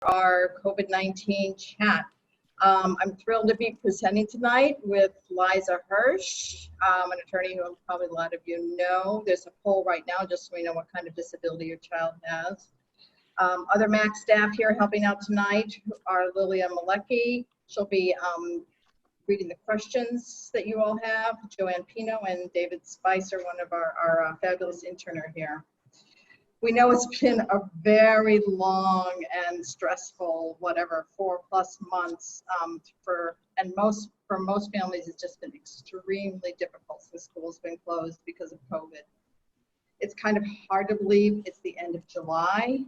our COVID-19 chat. I'm thrilled to be presenting tonight with Liza Hirsch, an attorney who probably a lot of you know. There's a poll right now just so we know what kind of disability your child has. Other MAC staff here helping out tonight are Lilia Malecki. She'll be reading the questions that you all have. Joanne Pino and David Spicer, one of our fabulous interner here. We know it's been a very long and stressful, whatever, 4+ months for most families. It's just been extremely difficult since school's been closed because of COVID. It's kind of hard to believe it's the end of July.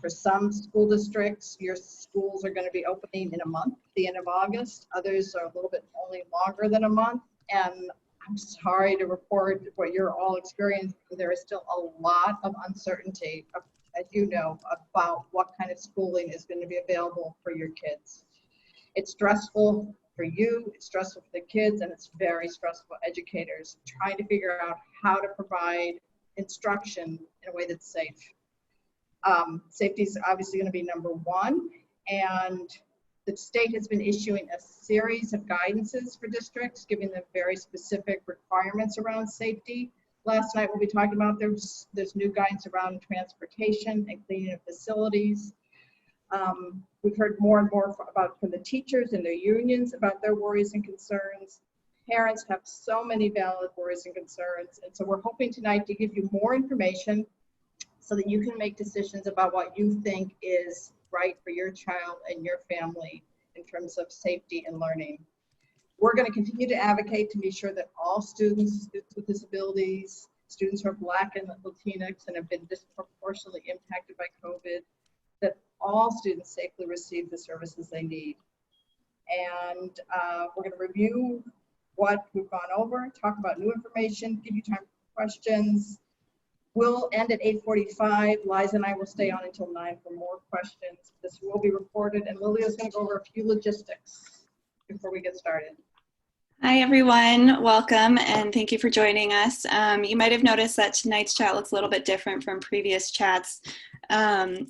For some school districts, your schools are going to be opening in a month, the end of August. Others are a little bit only longer than a month. And I'm sorry to report what you're all experiencing. There is still a lot of uncertainty, as you know, about what kind of schooling is going to be available for your kids. It's stressful for you, it's stressful for the kids, and it's very stressful for educators trying to figure out how to provide instruction in a way that's safe. Safety is obviously going to be number one, and the state has been issuing a series of guidances for districts, giving them very specific requirements around safety. Last night we'll be talking about there's new guidance around transportation and cleaning of facilities. We've heard more and more from the teachers and their unions about their worries and concerns. Parents have so many valid worries and concerns, and so we're hoping tonight to give you more information so that you can make decisions about what you think is right for your child and your family in terms of safety and learning. We're going to continue to advocate to be sure that all students with disabilities, students who are Black and Latinx and have been disproportionately impacted by COVID, that all students safely receive the services they need. And we're going to review what we've gone over, talk about new information, give you time for questions. We'll end at 8:45. Liza and I will stay on until 9 for more questions. This will be recorded, and Lilia's going to go over a few logistics before we get started. Hi, everyone. Welcome, and thank you for joining us. You might have noticed that tonight's chat looks a little bit different from previous chats.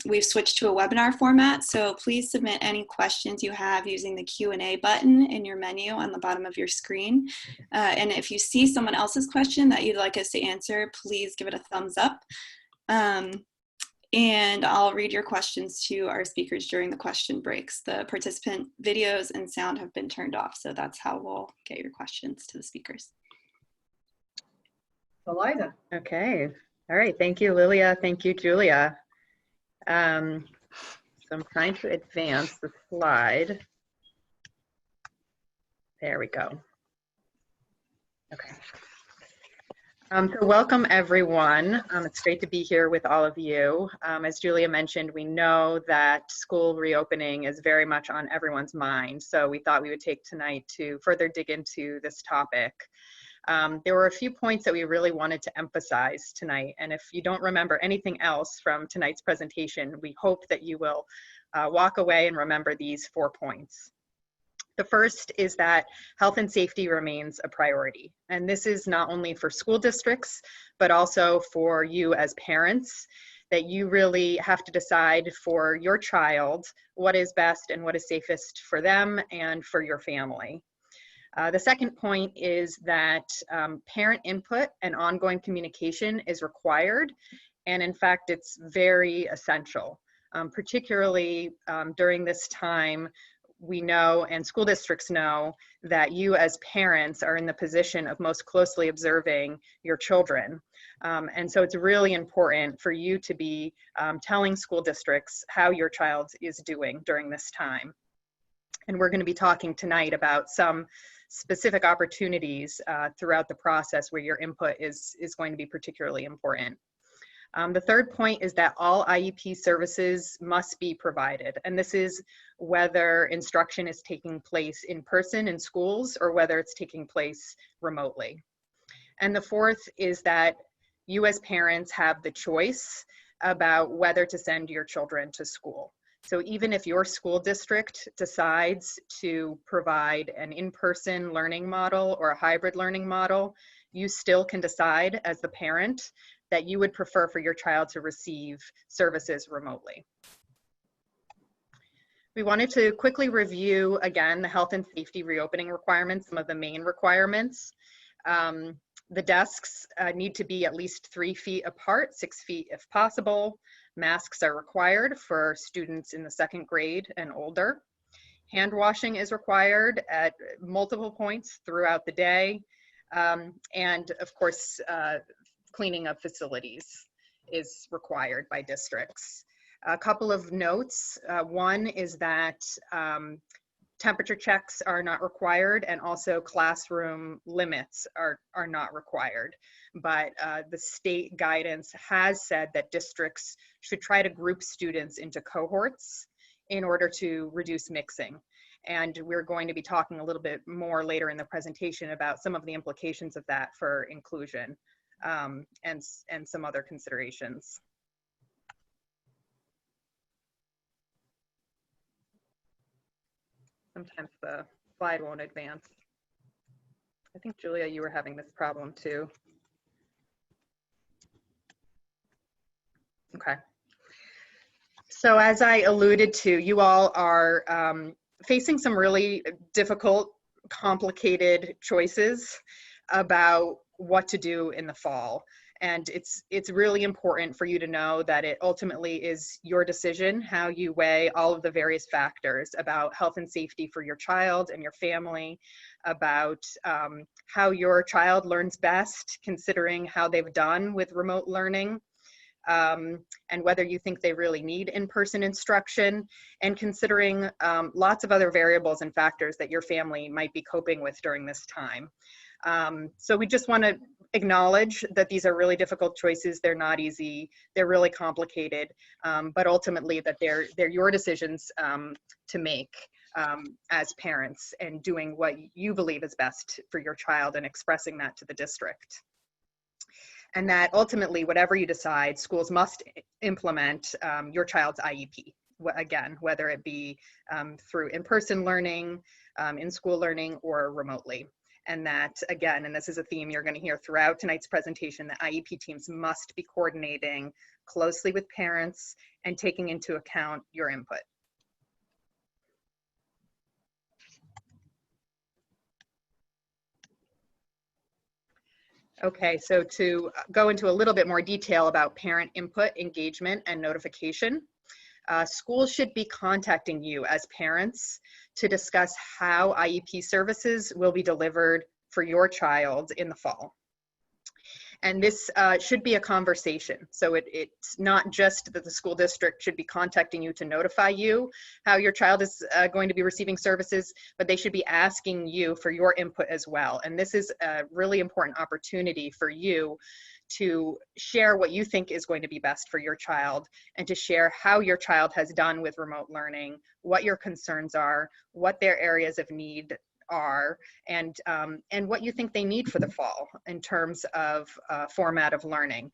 We've switched to a webinar format, so please submit any questions you have using the Q&A button in your menu on the bottom of your screen. And if you see someone else's question that you'd like us to answer, please give it a thumbs up. And I'll read your questions to our speakers during the question breaks. The participant videos and sound have been turned off, so that's how we'll get your questions to the speakers. Liza. Okay. All right. Thank you, Lilia. Thank you, Julia. So I'm trying to advance the slide. There we go. Okay. So welcome, everyone. It's great to be here with all of you. As Julia mentioned, we know that school reopening is very much on everyone's mind, so we thought we would take tonight to further dig into this topic. There were a few points that we really wanted to emphasize tonight, and if you don't remember anything else from tonight's presentation, we hope that you will walk away and remember these 4 points. The first is that health and safety remains a priority. And this is not only for school districts, but also for you as parents, that you really have to decide for your child what is best and what is safest for them and for your family. The second point is that parent input and ongoing communication is required. And in fact, it's very essential, particularly during this time. We know, and school districts know, that you as parents are in the position of most closely observing your children. And so it's really important for you to be telling school districts how your child is doing during this time. And we're going to be talking tonight about some specific opportunities throughout the process where your input is going to be particularly important. The third point is that all IEP services must be provided, and this is whether instruction is taking place in person in schools or whether it's taking place remotely. And the fourth is that you as parents have the choice about whether to send your children to school. So even if your school district decides to provide an in-person learning model or a hybrid learning model, you still can decide as the parent that you would prefer for your child to receive services remotely. We wanted to quickly review again the health and safety reopening requirements, some of the main requirements. The desks need to be at least 3 feet apart, 6 feet if possible. Masks are required for students in the 2nd grade and older. Hand washing is required at multiple points throughout the day. And of course, cleaning of facilities is required by districts. A couple of notes. One is that temperature checks are not required, and also classroom limits are not required. But the state guidance has said that districts should try to group students into cohorts in order to reduce mixing. And we're going to be talking a little bit more later in the presentation about some of the implications of that for inclusion and some other considerations. Sometimes the slide won't advance. I think, Julia, you were having this problem too. Okay. So as I alluded to, you all are facing some really difficult, complicated choices about what to do in the fall. And it's really important for you to know that it ultimately is your decision how you weigh all of the various factors about health and safety for your child and your family, about how your child learns best, considering how they've done with remote learning, and whether you think they really need in-person instruction, and considering lots of other variables and factors that your family might be coping with during this time. So we just want to acknowledge that these are really difficult choices. They're not easy. They're really complicated, but ultimately that they're your decisions to make as parents, and doing what you believe is best for your child and expressing that to the district. And that ultimately, whatever you decide, schools must implement your child's IEP. Again, whether it be through in-person learning, in-school learning, or remotely. And that, again, and this is a theme you're going to hear throughout tonight's presentation, that IEP teams must be coordinating closely with parents and taking into account your input. Okay, so to go into a little bit more detail about parent input, engagement, and notification, schools should be contacting you as parents to discuss how IEP services will be delivered for your child in the fall. And this should be a conversation. So it's not just that the school district should be contacting you to notify you how your child is going to be receiving services, but they should be asking you for your input as well. And this is a really important opportunity for you to share what you think is going to be best for your child, and to share how your child has done with remote learning, what your concerns are, what their areas of need are, and what you think they need for the fall in terms of format of learning.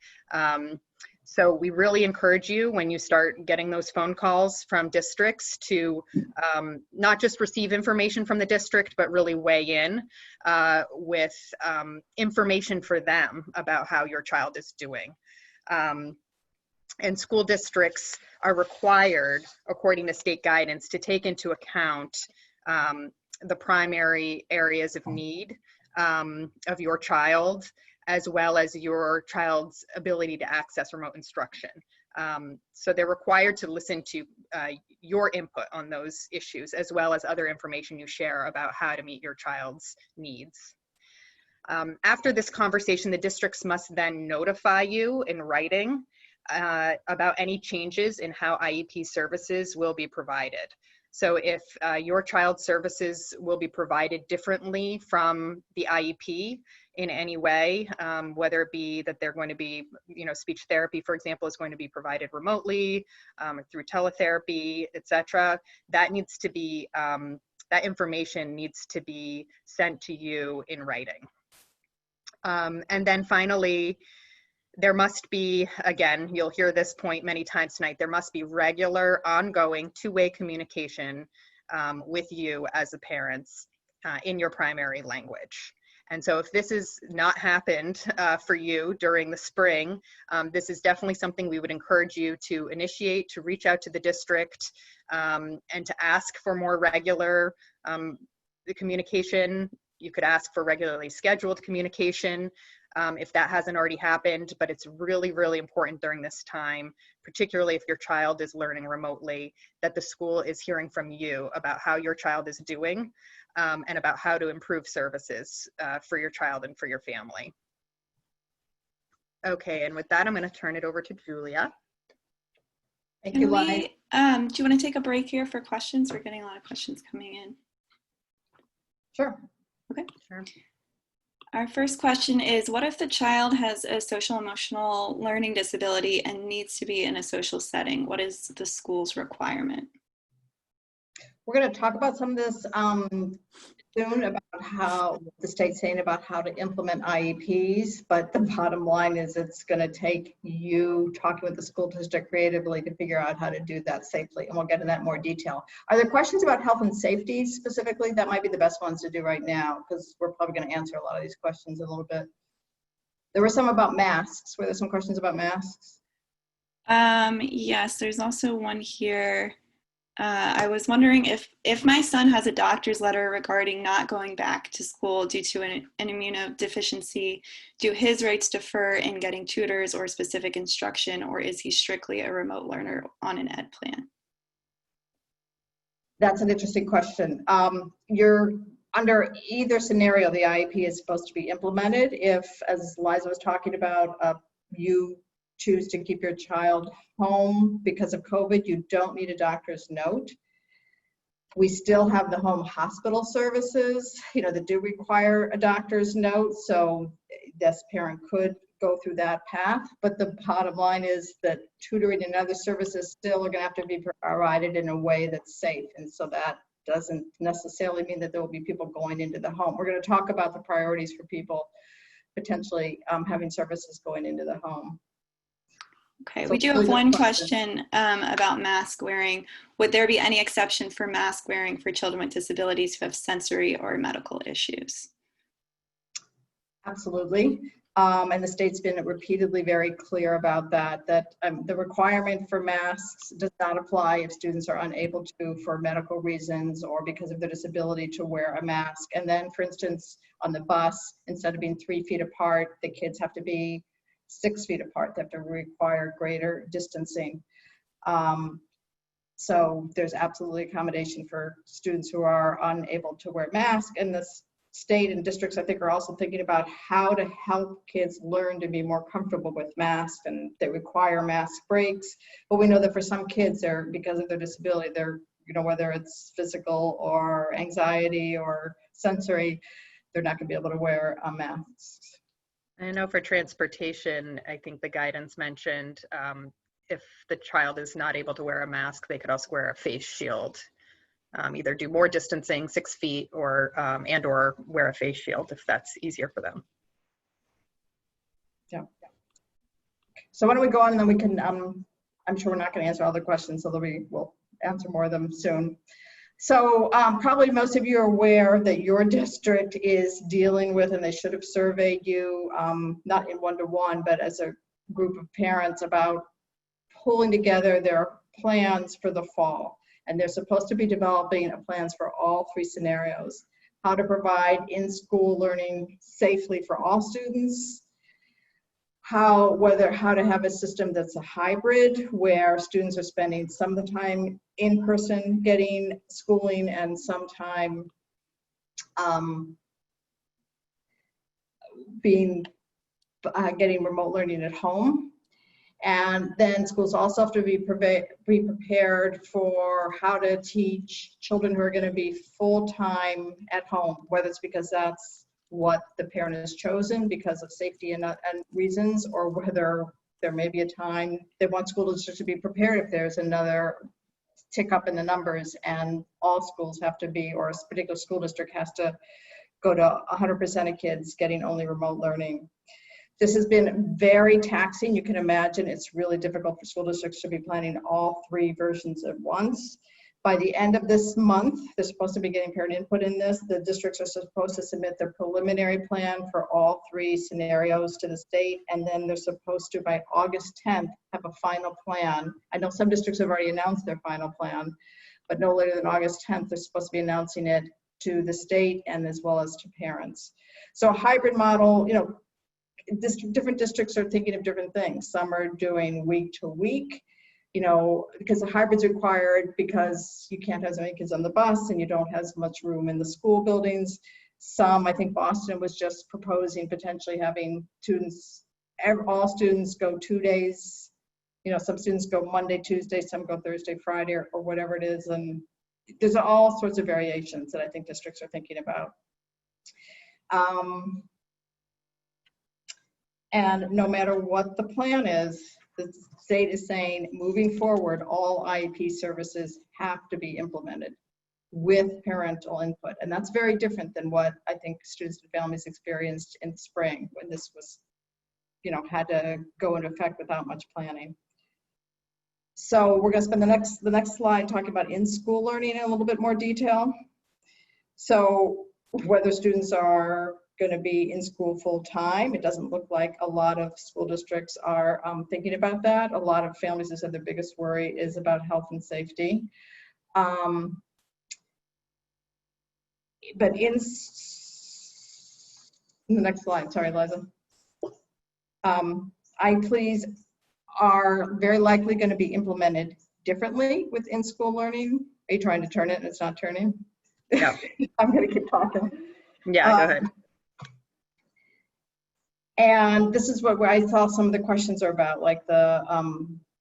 So we really encourage you, when you start getting those phone calls from districts, to not just receive information from the district, but really weigh in with information for them about how your child is doing. And school districts are required, according to state guidance, to take into account the primary areas of need of your child, as well as your child's ability to access remote instruction. So they're required to listen to your input on those issues, as well as other information you share about how to meet your child's needs. After this conversation, the districts must then notify you in writing about any changes in how IEP services will be provided. So if your child's services will be provided differently from the IEP in any way, whether it be that they're going to be, speech therapy, for example, is going to be provided remotely, through teletherapy, etc., that needs to be, that information needs to be sent to you in writing. And then finally, there must be, again, you'll hear this point many times tonight, there must be regular, ongoing, two-way communication with you as the parents in your primary language. And so if this has not happened for you during the spring, this is definitely something we would encourage you to initiate, to reach out to the district, and to ask for more regular communication. You could ask for regularly scheduled communication if that hasn't already happened, but it's really, really important during this time, particularly if your child is learning remotely, that the school is hearing from you about how your child is doing and about how to improve services for your child and for your family. Okay, and with that, I'm going to turn it over to Julia. Thank you, Liza. Do you want to take a break here for questions? We're getting a lot of questions coming in. Sure. Okay. Sure. Our first question is, what if the child has a social emotional learning disability and needs to be in a social setting? What is the school's requirement? We're going to talk about some of this soon, about how the state's saying about how to implement IEPs, but the bottom line is it's going to take you talking with the school district creatively to figure out how to do that safely, and we'll get into that in more detail. Are there questions about health and safety specifically? That might be the best ones to do right now, because we're probably going to answer a lot of these questions in a little bit. There were some about masks. Were there some questions about masks? Yes, there's also one here. I was wondering if my son has a doctor's letter regarding not going back to school due to an immunodeficiency, do his rights defer in getting tutors or specific instruction, or is he strictly a remote learner on an ed plan? That's an interesting question. You're under either scenario, the IEP is supposed to be implemented. If, as Liza was talking about, you choose to keep your child home because of COVID, you don't need a doctor's note. We still have the home hospital services, that do require a doctor's note. So this parent could go through that path. But the bottom line is that tutoring and other services still are going to have to be provided in a way that's safe. And so that doesn't necessarily mean that there will be people going into the home. We're going to talk about the priorities for people potentially having services going into the home. Okay, So we do have one question about mask wearing. Would there be any exception for mask wearing for children with disabilities who have sensory or medical issues? Absolutely. And the state's been repeatedly very clear about that the requirement for masks does not apply if students are unable to, for medical reasons or because of their disability, to wear a mask. And then, for instance, on the bus, instead of being 3 feet apart, the kids have to be 6 feet apart. They have to require greater distancing. So there's absolutely accommodation for students who are unable to wear masks. And the state and districts, I think, are also thinking about how to help kids learn to be more comfortable with masks, and they require mask breaks. But we know that for some kids, because of their disability, they're, whether it's physical or anxiety or sensory, they're not going to be able to wear masks. I know for transportation, I think the guidance mentioned if the child is not able to wear a mask, they could also wear a face shield. Either do more distancing, 6 feet, or wear a face shield if that's easier for them. Yeah. So why don't we go on, and then we can, I'm sure we're not going to answer all the questions, so we'll answer more of them soon. So probably most of you are aware that your district is dealing with, and they should have surveyed you, not in one-to-one, but as a group of parents, about pulling together their plans for the fall. And they're supposed to be developing plans for all 3 scenarios: how to provide in-school learning safely for all students, how to have a system that's a hybrid, where students are spending some of the time in person getting schooling and some time getting remote learning at home. And then schools also have to be prepared for how to teach children who are going to be full-time at home, whether it's because that's what the parent has chosen because of safety and reasons, or whether there may be a time they want school districts to be prepared if there's another tick up in the numbers and all schools have to be, or a particular school district has to go to 100% of kids getting only remote learning. This has been very taxing. You can imagine it's really difficult for school districts to be planning all 3 versions at once. By the end of this month, they're supposed to be getting parent input in this. The districts are supposed to submit their preliminary plan for all 3 scenarios to the state, and then they're supposed to, by August 10th, have a final plan. I know some districts have already announced their final plan, but no later than August 10th, they're supposed to be announcing it to the state and as well as to parents. So a hybrid model, different districts are thinking of different things. Some are doing week to week, because the hybrid's required because you can't have as many kids on the bus and you don't have as much room in the school buildings. Some, I think Boston was just proposing potentially having all students go 2 days. Some students go Monday, Tuesday, some go Thursday, Friday, or whatever it is. And there's all sorts of variations that I think districts are thinking about. And no matter what the plan is, the state is saying, moving forward, all IEP services have to be implemented with parental input. And that's very different than what I think students and families experienced in the spring when this was, had to go into effect without much planning. So we're going to spend the next slide talking about in-school learning in a little bit more detail. So whether students are going to be in school full time, it doesn't look like a lot of school districts are thinking about that. A lot of families have said their biggest worry is about health and safety. But in the next slide, sorry, Liza. IEPs are very likely going to be implemented differently with in-school learning. Are you trying to turn it and it's not turning? Yeah. I'm going to keep talking. Yeah, go ahead. And this is where I thought some of the questions are about, like the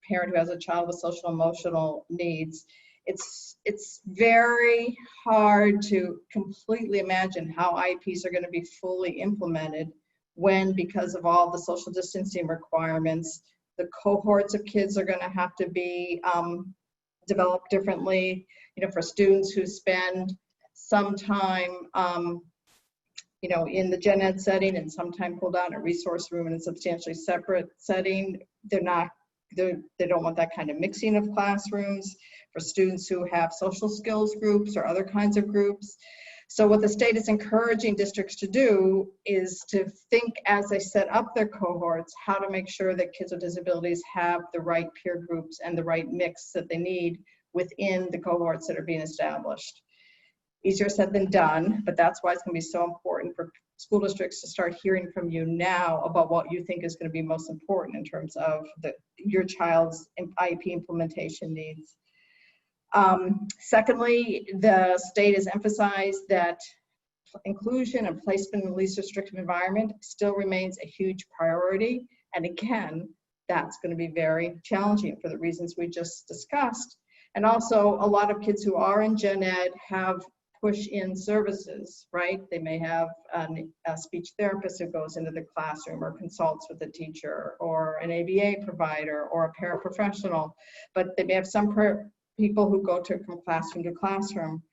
parent who has a child with social emotional needs. It's very hard to completely imagine how IEPs are going to be fully implemented when, because of all the social distancing requirements, the cohorts of kids are going to have to be developed differently. For students who spend some time in the gen ed setting and sometime pulled out in a resource room in a substantially separate setting, they don't want that kind of mixing of classrooms. For students who have social skills groups or other kinds of groups. So what the state is encouraging districts to do is to think, as they set up their cohorts, how to make sure that kids with disabilities have the right peer groups and the right mix that they need within the cohorts that are being established. Easier said than done, but that's why it's going to be so important for school districts to start hearing from you now about what you think is going to be most important in terms of your child's IEP implementation needs. Secondly, the state has emphasized that inclusion and placement in the least restrictive environment still remains a huge priority. And again, that's going to be very challenging for the reasons we just discussed. And also, a lot of kids who are in gen ed have push-in services, right? They may have a speech therapist who goes into the classroom or consults with the teacher, or an ABA provider or a paraprofessional, but they may have some people who go from classroom to classroom.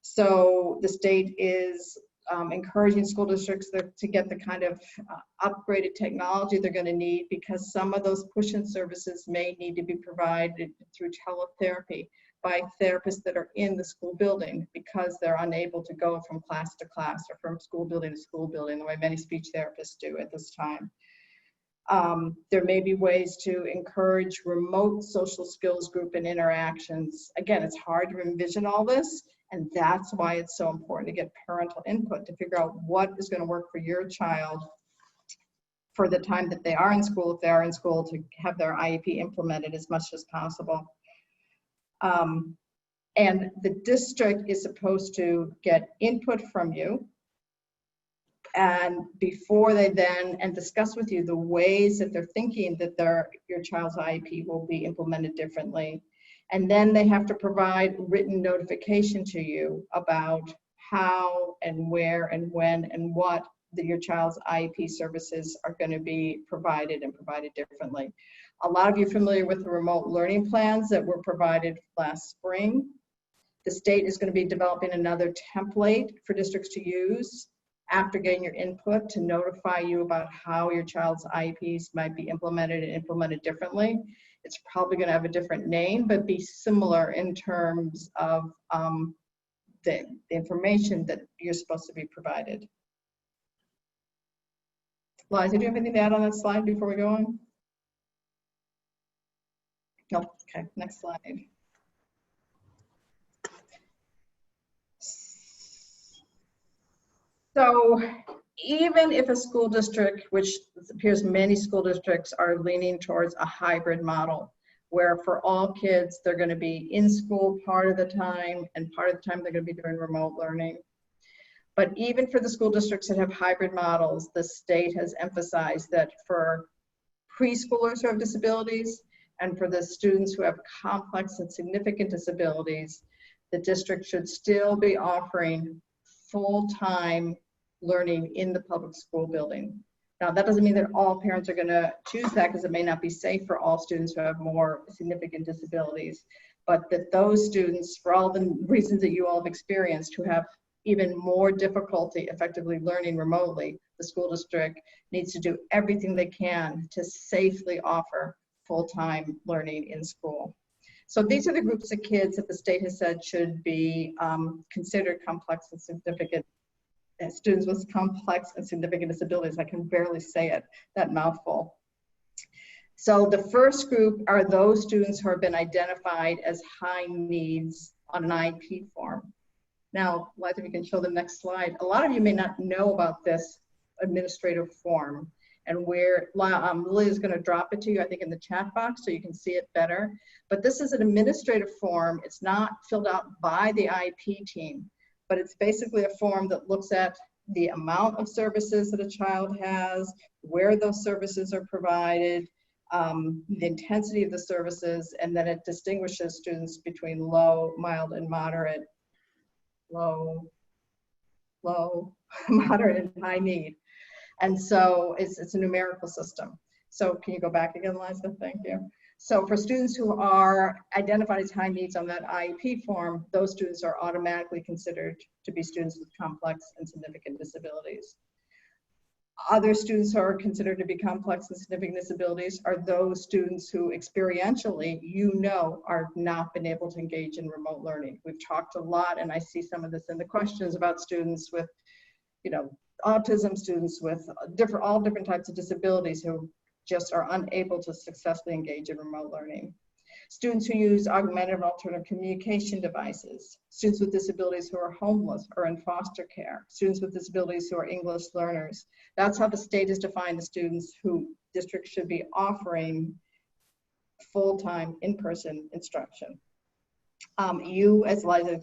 So the state is encouraging school districts to get the kind of upgraded technology they're going to need, because some of those push-in services may need to be provided through teletherapy by therapists that are in the school building, because they're unable to go from class to class or from school building to school building the way many speech therapists do at this time. There may be ways to encourage remote social skills group and interactions. Again, it's hard to envision all this, and that's why it's so important to get parental input to figure out what is going to work for your child for the time that they are in school, if they are in school, to have their IEP implemented as much as possible. And the district is supposed to get input from you, and before they and discuss with you the ways that they're thinking that your child's IEP will be implemented differently. And then they have to provide written notification to you about how and where and when and what your child's IEP services are going to be provided, and provided differently. A lot of you are familiar with the remote learning plans that were provided last spring. The state is going to be developing another template for districts to use after getting your input to notify you about how your child's IEPs might be implemented and implemented differently. It's probably going to have a different name, but be similar in terms of the information that you're supposed to be provided. Liza, do you have anything to add on that slide before we go on? No. Okay, next slide. So even if a school district, which it appears many school districts are leaning towards a hybrid model, where for all kids, they're going to be in school part of the time, and part of the time they're going to be doing remote learning. But even for the school districts that have hybrid models, the state has emphasized that for preschoolers who have disabilities and for the students who have complex and significant disabilities, the district should still be offering full-time learning in the public school building. Now, that doesn't mean that all parents are going to choose that, because it may not be safe for all students who have more significant disabilities, but that those students, for all the reasons that you all have experienced, who have even more difficulty effectively learning remotely, the school district needs to do everything they can to safely offer full-time learning in school. So these are the groups of kids that the state has said should be considered complex and significant. Students with complex and significant disabilities. I can barely say it, that mouthful. So the first group are those students who have been identified as high needs on an IEP form. Now, Liza, if you can show the next slide. A lot of you may not know about this administrative form, and where Lily is going to drop it to you, I think, in the chat box so you can see it better. But this is an administrative form. It's not filled out by the IEP team, but it's basically a form that looks at the amount of services that a child has, where those services are provided, the intensity of the services, and then it distinguishes students between low, mild, and moderate, low, moderate, and high need. And so it's a numerical system. So can you go back again, Liza? Thank you. So for students who are identified as high needs on that IEP form, those students are automatically considered to be students with complex and significant disabilities. Other students who are considered to be complex and significant disabilities are those students who experientially, are not been able to engage in remote learning. We've talked a lot, and I see some of this in the questions about students with, autism, students with all different types of disabilities who just are unable to successfully engage in remote learning. Students who use augmented and alternative communication devices, students with disabilities who are homeless or in foster care, students with disabilities who are English learners. That's how the state has defined the students who districts should be offering full-time in-person instruction. You, as Liza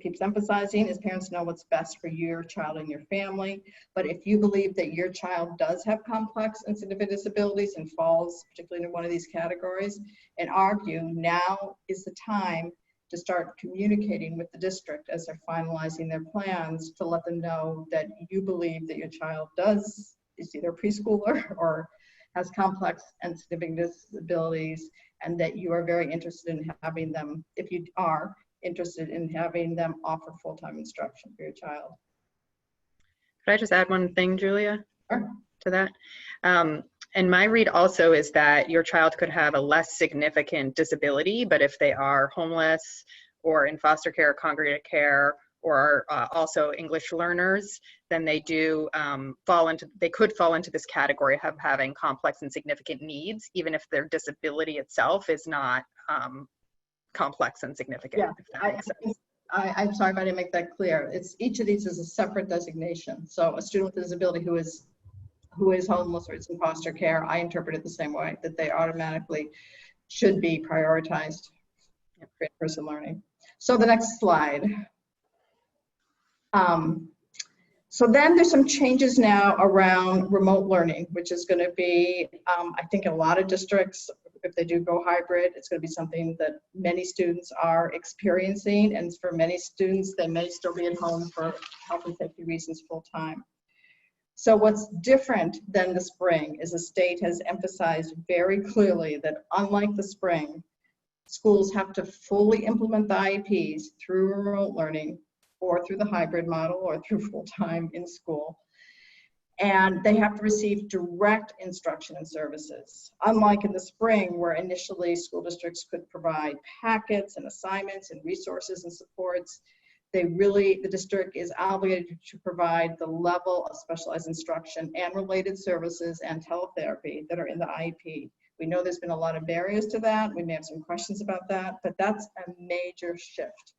keeps emphasizing, as parents know what's best for your child and your family. But if you believe that your child does have complex and significant disabilities and falls particularly in one of these categories, in our view, now is the time to start communicating with the district as they're finalizing their plans, to let them know that you believe that your child is either a preschooler or has complex and significant disabilities, and that you are very interested in having them, if you are interested in having them offer full-time instruction for your child. Could I just add one thing, Julia, Sure. to that? And my read also is that your child could have a less significant disability, but if they are homeless or in foster care, congregate care, or also English learners, then they do they could fall into this category of having complex and significant needs, even if their disability itself is not complex and significant. Yeah, if that makes sense. I'm sorry if I didn't make that clear. Each of these is a separate designation. So a student with a disability who is homeless or is in foster care, I interpret it the same way, that they automatically should be prioritized for in-person learning. So the next slide. So then there's some changes now around remote learning, which is going to be, I think in a lot of districts, if they do go hybrid, it's going to be something that many students are experiencing. And for many students, they may still be at home for health and safety reasons full time. So what's different than the spring is the state has emphasized very clearly that unlike the spring, schools have to fully implement the IEPs through remote learning or through the hybrid model or through full-time in school. And they have to receive direct instruction and services. Unlike in the spring, where initially school districts could provide packets and assignments and resources and supports, the district is obligated to provide the level of specialized instruction and related services and teletherapy that are in the IEP. We know there's been a lot of barriers to that. We may have some questions about that, but that's a major shift.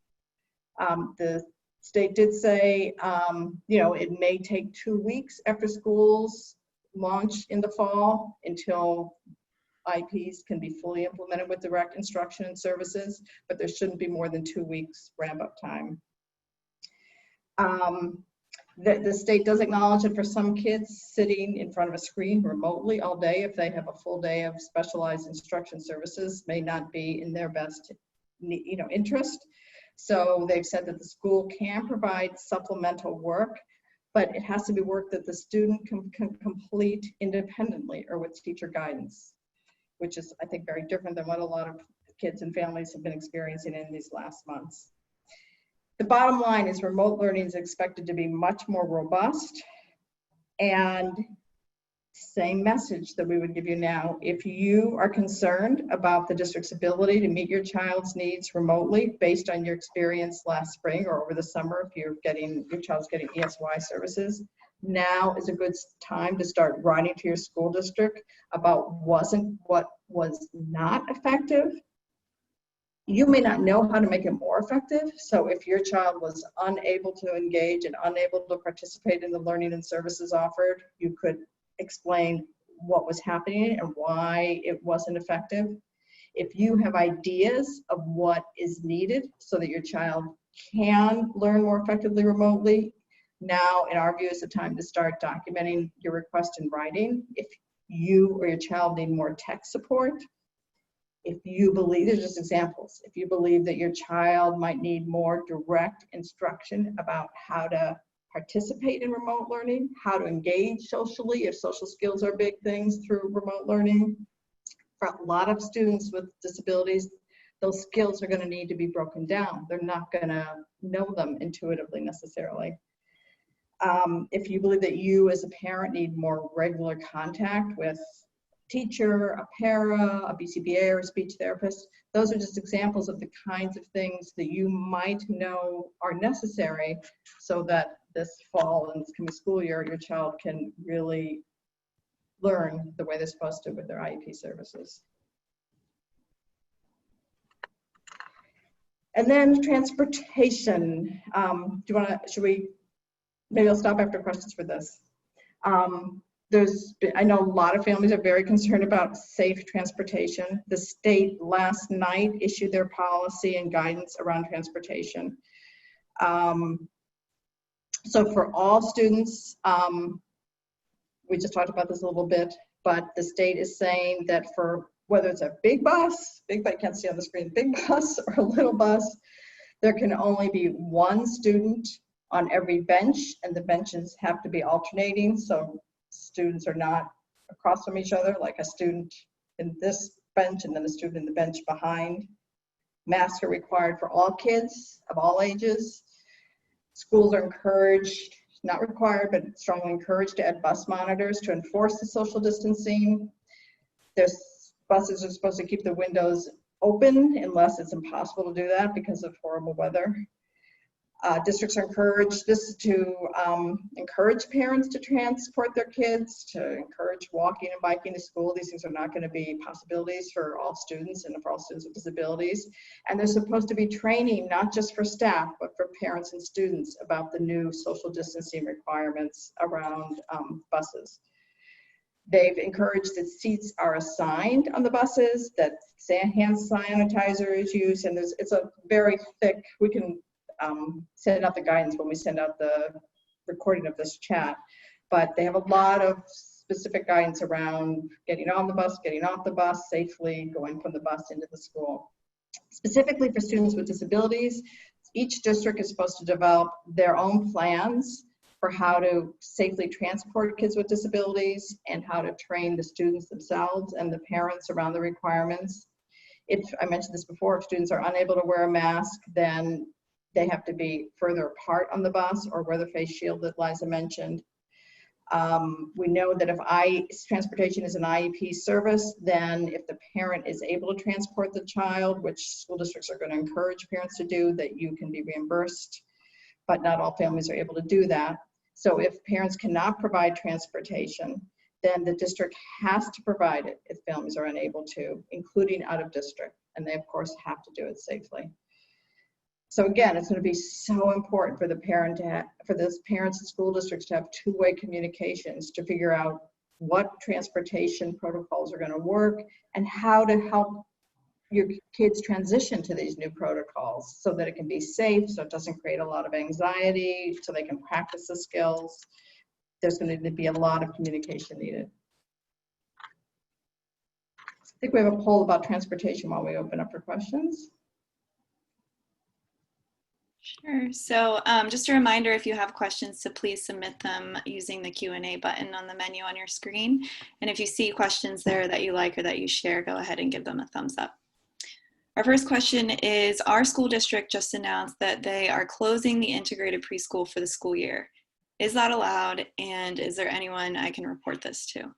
The state did say, it may take 2 weeks after schools launch in the fall until IEPs can be fully implemented with direct instruction and services, but there shouldn't be more than 2 weeks ramp up time. The state does acknowledge that for some kids, sitting in front of a screen remotely all day, if they have a full day of specialized instruction services, may not be in their best interest. So they've said that the school can provide supplemental work, but it has to be work that the student can complete independently or with teacher guidance, which is, I think, very different than what a lot of kids and families have been experiencing in these last months. The bottom line is remote learning is expected to be much more robust, and same message that we would give you now. If you are concerned about the district's ability to meet your child's needs remotely based on your experience last spring or over the summer, if your child's getting ESY services, now is a good time to start writing to your school district about what was not effective. You may not know how to make it more effective. So if your child was unable to engage and unable to participate in the learning and services offered, you could explain what was happening and why it wasn't effective. If you have ideas of what is needed so that your child can learn more effectively remotely, now, in our view, is the time to start documenting your request in writing. If you or your child need more tech support, if you believe, there's just examples, if you believe that your child might need more direct instruction about how to participate in remote learning, how to engage socially, if social skills are big things through remote learning. For a lot of students with disabilities, those skills are going to need to be broken down. They're not going to know them intuitively necessarily. If you believe that you as a parent need more regular contact with teacher, a para, a BCBA, or a speech therapist, those are just examples of the kinds of things that you might know are necessary so that this fall and this coming school year, your child can really learn the way they're supposed to with their IEP services. And then transportation. Maybe I'll stop after questions for this. I know a lot of families are very concerned about safe transportation. The state last night issued their policy and guidance around transportation. So for all students, we just talked about this a little bit, but the state is saying that for whether it's a big bus, I can't see on the screen, big bus or a little bus, there can only be one student on every bench, and the benches have to be alternating, so students are not across from each other, like a student in this bench and then a student in the bench behind. Masks are required for all kids of all ages. Schools are encouraged, not required, but strongly encouraged to add bus monitors to enforce the social distancing. Buses are supposed to keep the windows open unless it's impossible to do that because of horrible weather. Districts are encouraged to encourage parents to transport their kids, to encourage walking and biking to school. These things are not going to be possibilities for all students and for all students with disabilities. And there's supposed to be training, not just for staff, but for parents and students about the new social distancing requirements around buses. They've encouraged that seats are assigned on the buses, that hand sanitizer is used, and it's a very thick, we can send out the guidance when we send out the recording of this chat, but they have a lot of specific guidance around getting on the bus, getting off the bus safely, going from the bus into the school. Specifically for students with disabilities, each district is supposed to develop their own plans for how to safely transport kids with disabilities and how to train the students themselves and the parents around the requirements. If I mentioned this before, if students are unable to wear a mask, then they have to be further apart on the bus or wear the face shield that Liza mentioned. We know that if transportation is an IEP service, then if the parent is able to transport the child, which school districts are going to encourage parents to do, that you can be reimbursed, but not all families are able to do that. So if parents cannot provide transportation, then the district has to provide it if families are unable to, including out of district, and they of course have to do it safely. So again, it's going to be so important for the parent to have, for those parents and school districts to have two-way communications to figure out what transportation protocols are going to work and how to help your kids transition to these new protocols so that it can be safe, so it doesn't create a lot of anxiety, so they can practice the skills. There's going to be a lot of communication needed. I think we have a poll about transportation while we open up for questions. Sure. So just a reminder, if you have questions, to please submit them using the Q&A button on the menu on your screen. And if you see questions there that you like or that you share, go ahead and give them a thumbs up. Our first question is, our school district just announced that they are closing the integrated preschool for the school year. Is that allowed? And is there anyone I can report this to?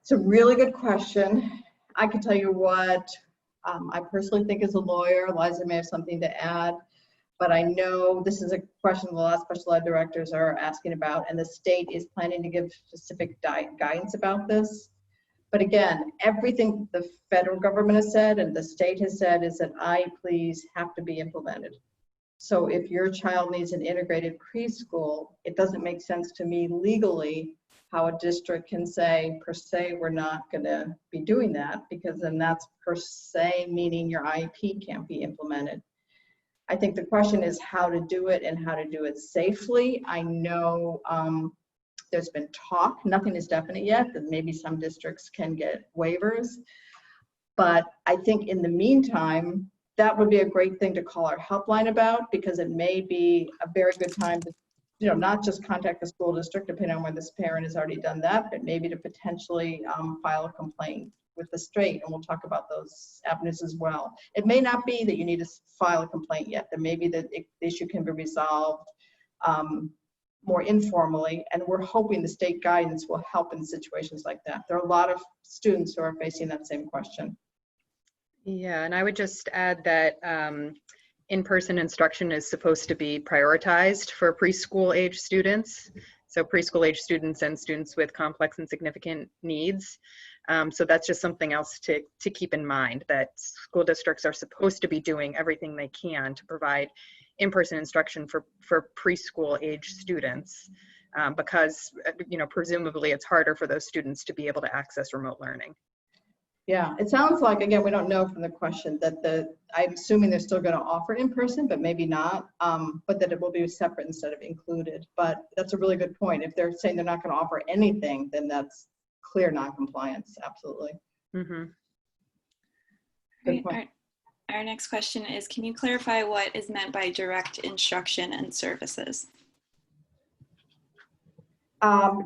It's a really good question. I can tell you what I personally think as a lawyer. Liza may have something to add, but I know this is a question a lot of special ed directors are asking about, and the state is planning to give specific guidance about this. But again, everything the federal government has said and the state has said is that IEPs have to be implemented. So if your child needs an integrated preschool, it doesn't make sense to me legally how a district can say, per se, we're not going to be doing that, because then that's per se meaning your IEP can't be implemented. I think the question is how to do it and how to do it safely. I know there's been talk, nothing is definite yet, that maybe some districts can get waivers. But I think in the meantime, that would be a great thing to call our helpline about, because it may be a very good time to, not just contact the school district, depending on whether this parent has already done that, but maybe to potentially file a complaint with the state, and we'll talk about those avenues as well. It may not be that you need to file a complaint yet. There may be that the issue can be resolved more informally, and we're hoping the state guidance will help in situations like that. There are a lot of students who are facing that same question. Yeah, and I would just add that in-person instruction is supposed to be prioritized for preschool age students. So preschool age students and students with complex and significant needs. So that's just something else to keep in mind, that school districts are supposed to be doing everything they can to provide in-person instruction for preschool age students, because presumably it's harder for those students to be able to access remote learning. Yeah, it sounds like, again, we don't know from the question that I'm assuming they're still going to offer in person, but maybe not, but that it will be separate instead of included. But that's a really good point. If they're saying they're not going to offer anything, then that's clear non-compliance. Absolutely. Mm-hmm. Good point. Our next question is, can you clarify what is meant by direct instruction and services?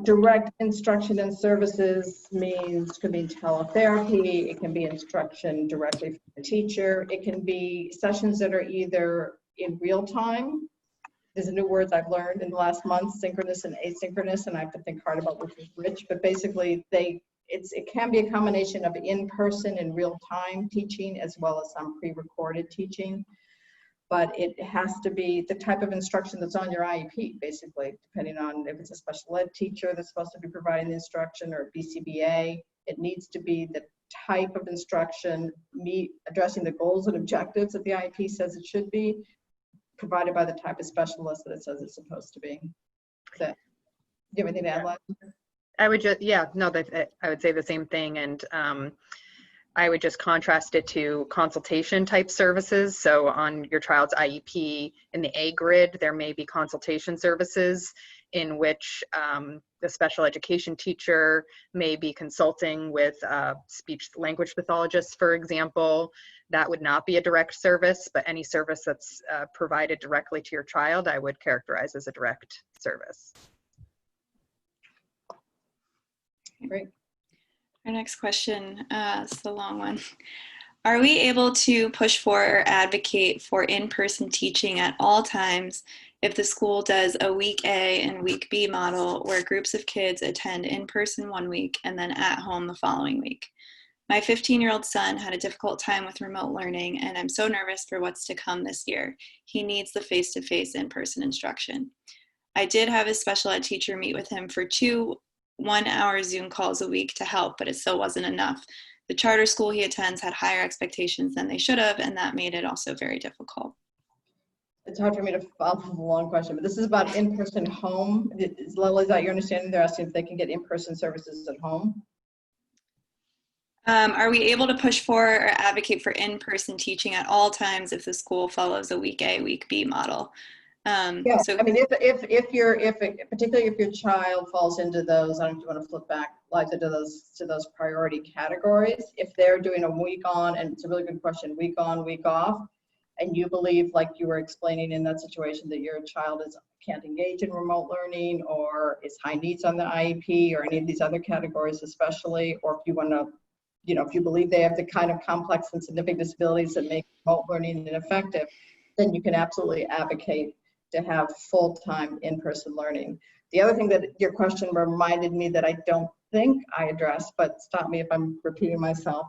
Direct instruction and services could be teletherapy, it can be instruction directly from the teacher, it can be sessions that are either in real time. There's a new words I've learned in the last month, synchronous and asynchronous, and I have to think hard about which is which, but basically it can be a combination of in-person and real-time teaching as well as some pre-recorded teaching. But it has to be the type of instruction that's on your IEP, basically, depending on if it's a special ed teacher that's supposed to be providing the instruction, or a BCBA. It needs to be the type of instruction addressing the goals and objectives that the IEP says it should be, provided by the type of specialist that it says it's supposed to be. Do you have anything to add, Liza? I would just, I would say the same thing, and I would just contrast it to consultation type services. So on your child's IEP in the A grid, there may be consultation services in which the special education teacher may be consulting with speech language pathologists, for example. That would not be a direct service, but any service that's provided directly to your child, I would characterize as a direct service. Great. Our next question is the long one. Are we able to push for or advocate for in-person teaching at all times if the school does a week A and week B model where groups of kids attend in person one week and then at home the following week? My 15-year-old son had a difficult time with remote learning, and I'm so nervous for what's to come this year. He needs the face-to-face in-person instruction. I did have his special ed teacher meet with him for 2 one-hour Zoom calls a week to help, but it still wasn't enough. The charter school he attends had higher expectations than they should have, and that made it also very difficult. It's hard for me to follow the long question, but this is about in-person home. Is that your understanding? They're asking if they can get in-person services at home? Are we able to push for or advocate for in-person teaching at all times if the school follows a week A, week B model? Yeah, So I mean, particularly if your child falls into those, I don't know if you want to flip back, Liza, to those priority categories. If they're doing a week on, and it's a really good question, week on, week off, and you believe, like you were explaining in that situation, that your child can't engage in remote learning or is high needs on the IEP or any of these other categories especially, or if you want to, if you believe they have the kind of complex and significant disabilities that make remote learning ineffective, then you can absolutely advocate to have full-time in-person learning. The other thing that your question reminded me that I don't think I addressed, but stop me if I'm repeating myself,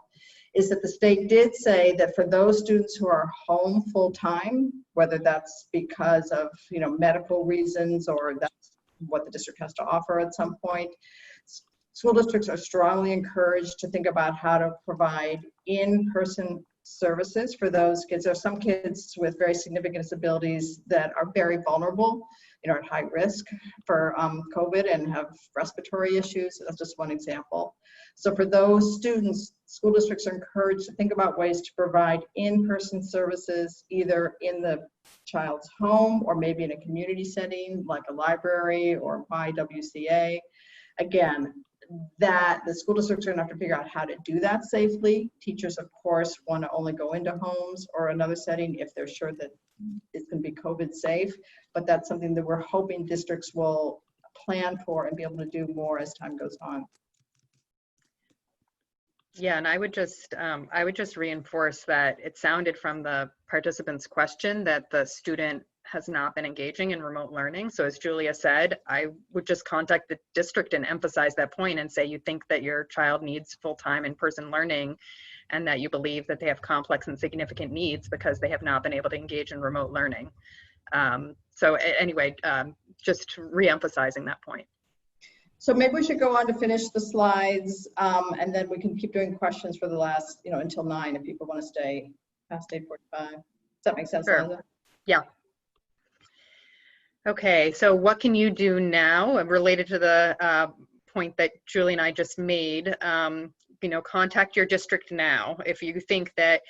is that the state did say that for those students who are home full-time, whether that's because of medical reasons or that's what the district has to offer at some point, school districts are strongly encouraged to think about how to provide in-person services for those kids. There are some kids with very significant disabilities that are very vulnerable, at high risk for COVID and have respiratory issues. That's just one example. So for those students, school districts are encouraged to think about ways to provide in-person services, either in the child's home or maybe in a community setting like a library or YWCA. Again, that the school districts are going to have to figure out how to do that safely. Teachers, of course, want to only go into homes or another setting if they're sure that it's going to be COVID safe, but that's something that we're hoping districts will plan for and be able to do more as time goes on. Yeah, and I would just reinforce that it sounded from the participant's question that the student has not been engaging in remote learning. So as Julia said, I would just contact the district and emphasize that point and say you think that your child needs full-time in-person learning and that you believe that they have complex and significant needs because they have not been able to engage in remote learning. So anyway, just re-emphasizing that point. So maybe we should go on to finish the slides, and then we can keep doing questions for the last, until 9 if people want to stay past 8:45. Does that make sense, Sure. Liza? Yeah. Okay, so what can you do now related to the point that Julie and I just made? Contact your district now if you think that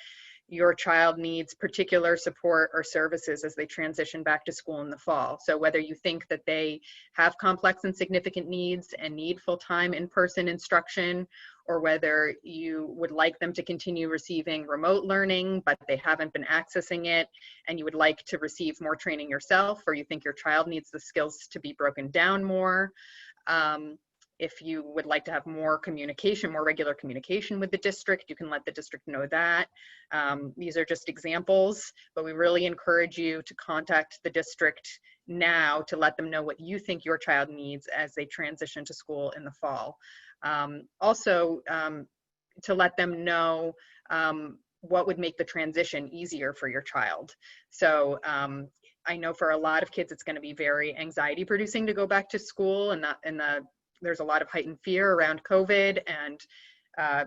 your child needs particular support or services as they transition back to school in the fall. So whether you think that they have complex and significant needs and need full-time in-person instruction, or whether you would like them to continue receiving remote learning, but they haven't been accessing it, and you would like to receive more training yourself, or you think your child needs the skills to be broken down more. If you would like to have more communication, more regular communication with the district, you can let the district know that. These are just examples, but we really encourage you to contact the district now to let them know what you think your child needs as they transition to school in the fall. Also, to let them know what would make the transition easier for your child. So I know for a lot of kids, it's going to be very anxiety producing to go back to school, and there's a lot of heightened fear around COVID, and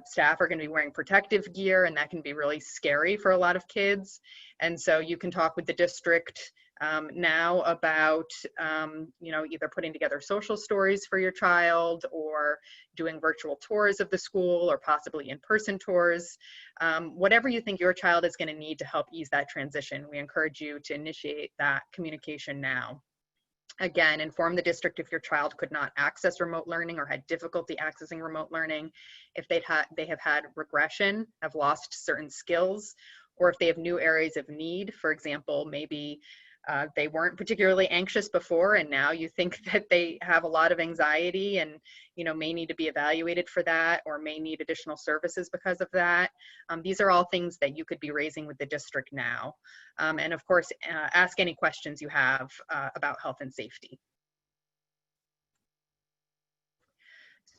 staff are going to be wearing protective gear, and that can be really scary for a lot of kids. And so you can talk with the district now about, either putting together social stories for your child or doing virtual tours of the school or possibly in-person tours. Whatever you think your child is going to need to help ease that transition, we encourage you to initiate that communication now. Again, inform the district if your child could not access remote learning or had difficulty accessing remote learning, if they have had regression, have lost certain skills, or if they have new areas of need. For example, maybe they weren't particularly anxious before, and now you think that they have a lot of anxiety and, you know, may need to be evaluated for that or may need additional services because of that. These are all things that you could be raising with the district now. And of course, ask any questions you have about health and safety.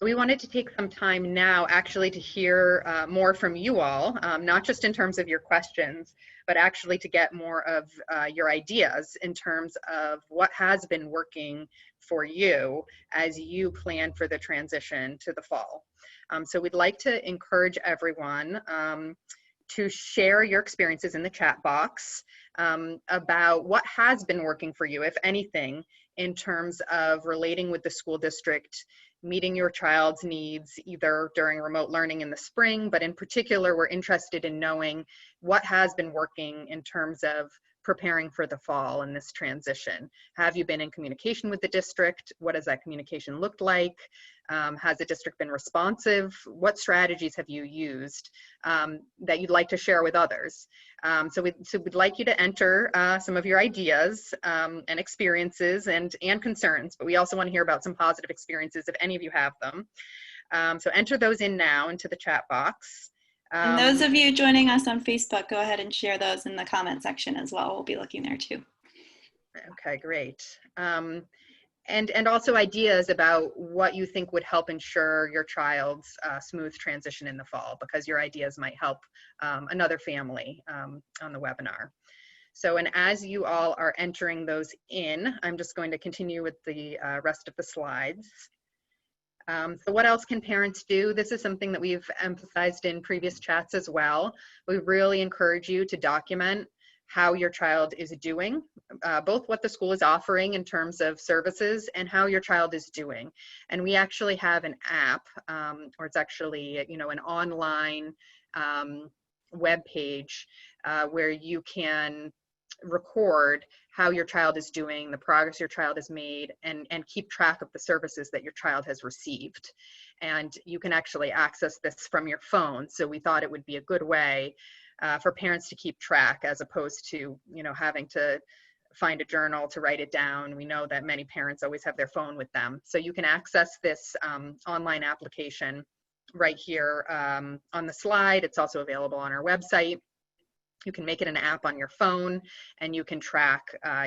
We wanted to take some time now actually to hear more from you all, not just in terms of your questions, but actually to get more of your ideas in terms of what has been working for you as you plan for the transition to the fall. So we'd like to encourage everyone to share your experiences in the chat box about what has been working for you, if anything, in terms of relating with the school district, meeting your child's needs either during remote learning in the spring, but in particular, we're interested in knowing what has been working in terms of preparing for the fall and this transition. Have you been in communication with the district? What has that communication looked like? Has the district been responsive? What strategies have you used that you'd like to share with others? So we'd like you to enter some of your ideas and experiences and concerns, but we also want to hear about some positive experiences if any of you have them. So enter those in now into the chat box. And those of you joining us on Facebook, go ahead and share those in the comment section as well. We'll be looking there too. Okay, great. And also ideas about what you think would help ensure your child's smooth transition in the fall, because your ideas might help another family on the webinar. So, and as you all are entering those in, I'm just going to continue with the rest of the slides. So what else can parents do? This is something that we've emphasized in previous chats as well. We really encourage you to document how your child is doing, both what the school is offering in terms of services and how your child is doing. And we actually have an app, or it's actually, you know, an online web page where you can record how your child is doing, the progress your child has made, and keep track of the services that your child has received. And you can actually access this from your phone. So we thought it would be a good way for parents to keep track, as opposed to, you know, having to find a journal to write it down. We know that many parents always have their phone with them. So you can access this online application right here on the slide. It's also available on our website. You can make it an app on your phone, and you can track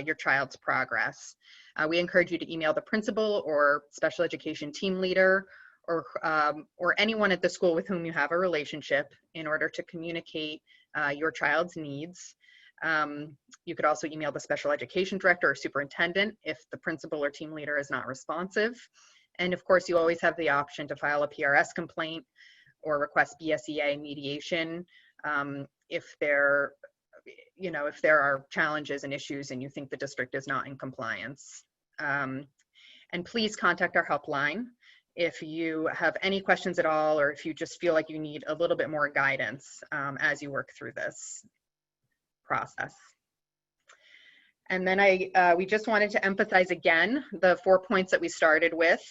your child's progress. We encourage you to email the principal or special education team leader or anyone at the school with whom you have a relationship in order to communicate your child's needs. You could also email the special education director or superintendent if the principal or team leader is not responsive. And of course, you always have the option to file a PRS complaint or request BSEA mediation if there are challenges and issues and you think the district is not in compliance. And please contact our helpline if you have any questions at all, or if you just feel like you need a little bit more guidance as you work through this process. And then we just wanted to emphasize again the 4 points that we started with